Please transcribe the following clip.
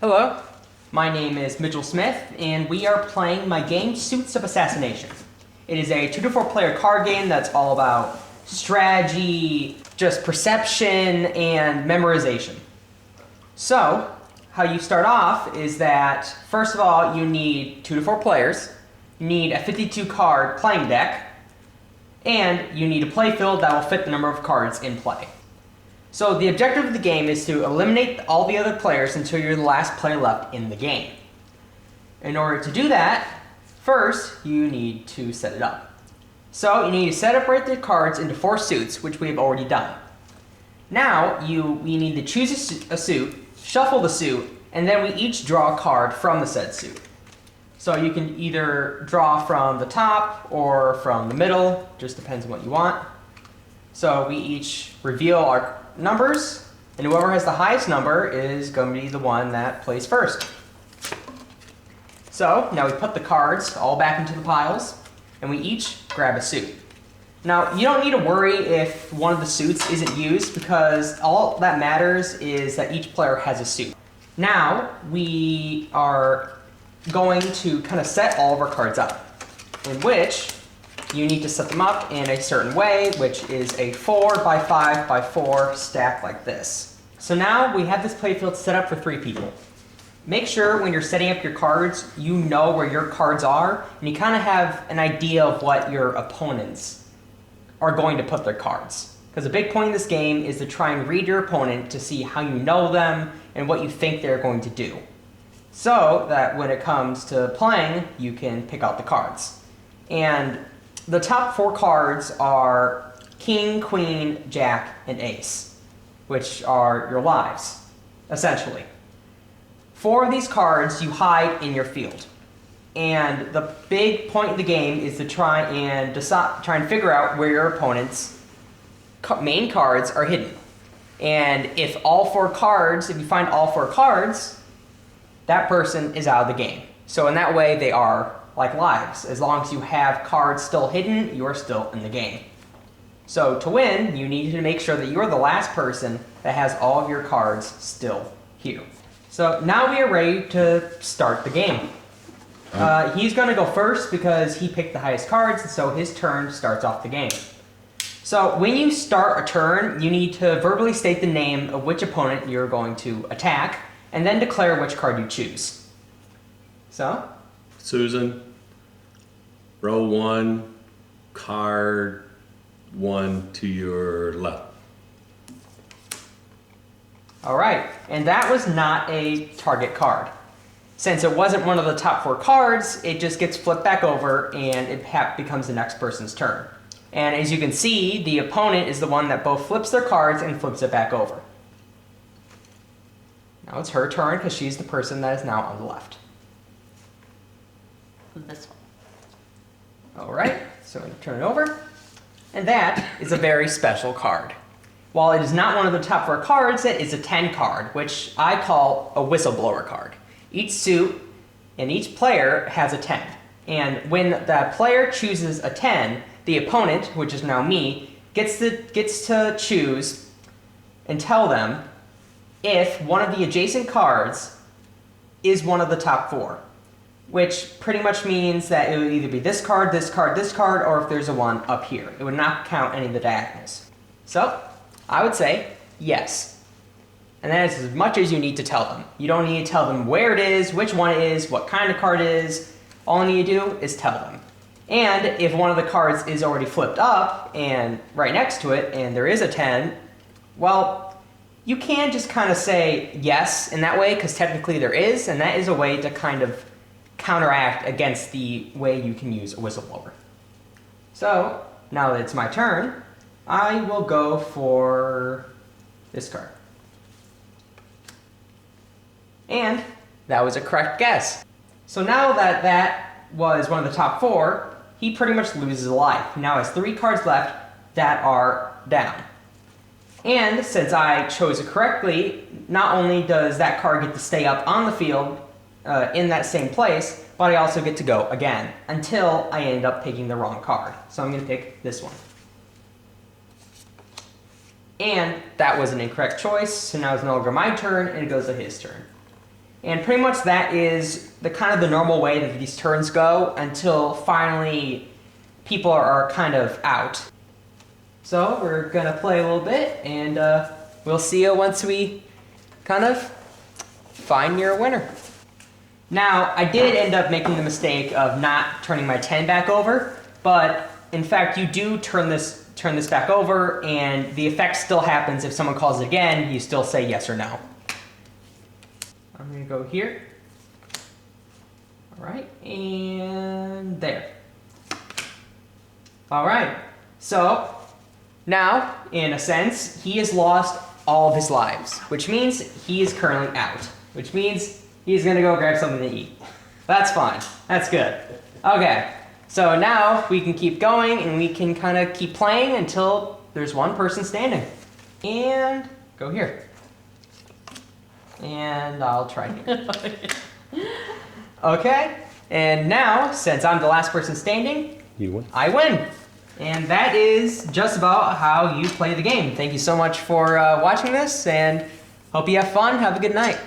Hello, my name is Mitchell Smith, and we are playing my game Suits of Assassination. It is a 2 to 4 player card game that's all about strategy, just perception, and memorization. So, how you start off is that, first of all, you need 2 to 4 players, you need a 52 card playing deck, and you need a play field that will fit the number of cards in play. So the objective of the game is to eliminate all the other players until you're the last player left in the game. In order to do that, first you need to set it up. So you need to separate the cards into 4 suits, which we have already done. Now we need to choose a suit, shuffle the suit, and then we each draw a card from the said suit. So you can either draw from the top or from the middle, just depends on what you want. So we each reveal our numbers, and whoever has the highest number is going to be the one that plays first. So now we put the cards all back into the piles, and we each grab a suit. Now you don't need to worry if one of the suits isn't used, because all that matters is that each player has a suit. Now we are going to kind of set all of our cards up, in which you need to set them up in a certain way, which is a 4x5x4 stack like this. So now we have this playfield set up for 3 people. Make sure when you're setting up your cards, you know where your cards are, and you kind of have an idea of what your opponents are going to put their cards. Because a big point in this game is to try and read your opponent to see how you know them and what you think they're going to do. So that when it comes to playing, you can pick out the cards. And the top 4 cards are King, Queen, Jack, and Ace, which are your lives, essentially. 4 of these cards you hide in your field. And the big point of the game is to try and figure out where your opponent's main cards are hidden. And if you find all 4 cards, that person is out of the game. So in that way, they are like lives. As long as you have cards still hidden, you're still in the game. So to win, you need to make sure that you're the last person that has all of your cards still here. So now we are ready to start the game. He's going to go first because he picked the highest cards, so his turn starts off the game. So when you start a turn, you need to verbally state the name of which opponent you're going to attack, and then declare which card you choose. So? Susan, row 1, card 1 to your left. All right, and that was not a target card. Since it wasn't one of the top 4 cards, it just gets flipped back over and it becomes the next person's turn. And as you can see, the opponent is the one that both flips their cards and flips it back over. Now it's her turn because she's the person that is now on the left. This one. All right, so I'm going to turn it over. And that is a very special card. While it is not one of the top 4 cards, it is a 10 card, which I call a whistleblower card. Each suit and each player has a 10. And when that player chooses a 10, the opponent, which is now me, gets to choose and tell them if one of the adjacent cards is one of the top 4. Which pretty much means that it would either be this card, this card, this card, or if there's a 1 up here. It would not count any of the diagonals. So, I would say yes. And that is as much as you need to tell them. You don't need to tell them where it is, which one it is, what kind of card it is. All you need to do is tell them. And if one of the cards is already flipped up and right next to it, and there is a 10, well, you can just kind of say yes in that way, because technically there is, and that is a way to kind of counteract against the way you can use a whistleblower. So, now that it's my turn, I will go for this card. And that was a correct guess. So now that that was one of the top 4, he pretty much loses a life. Now has 3 cards left that are down. And since I chose it correctly, not only does that card get to stay up on the field, in that same place, but I also get to go again until I end up picking the wrong card. So I'm going to pick this one. And that was an incorrect choice, so now it's no longer my turn, and it goes to his turn. And pretty much that is the kind of the normal way that these turns go until finally people are kind of out. So we're gonna play a little bit, and we'll see you once we kind of find your winner. Now, I did end up making the mistake of not turning my 10 back over, but in fact, you do turn this back over, and the effect still happens. If someone calls it again, you still say yes or no. I'm gonna go here. All right, and there. All right, so now, in a sense, he has lost all of his lives, which means he is currently out, which means he's gonna go grab something to eat. That's fine, that's good. Okay, so now we can keep going and we can kind of keep playing until there's one person standing. And go here. And I'll try here. Okay, and now, since I'm the last person standing, You win. I win. And that is just about how you play the game. Thank you so much for watching this, and hope you have fun. Have a good night.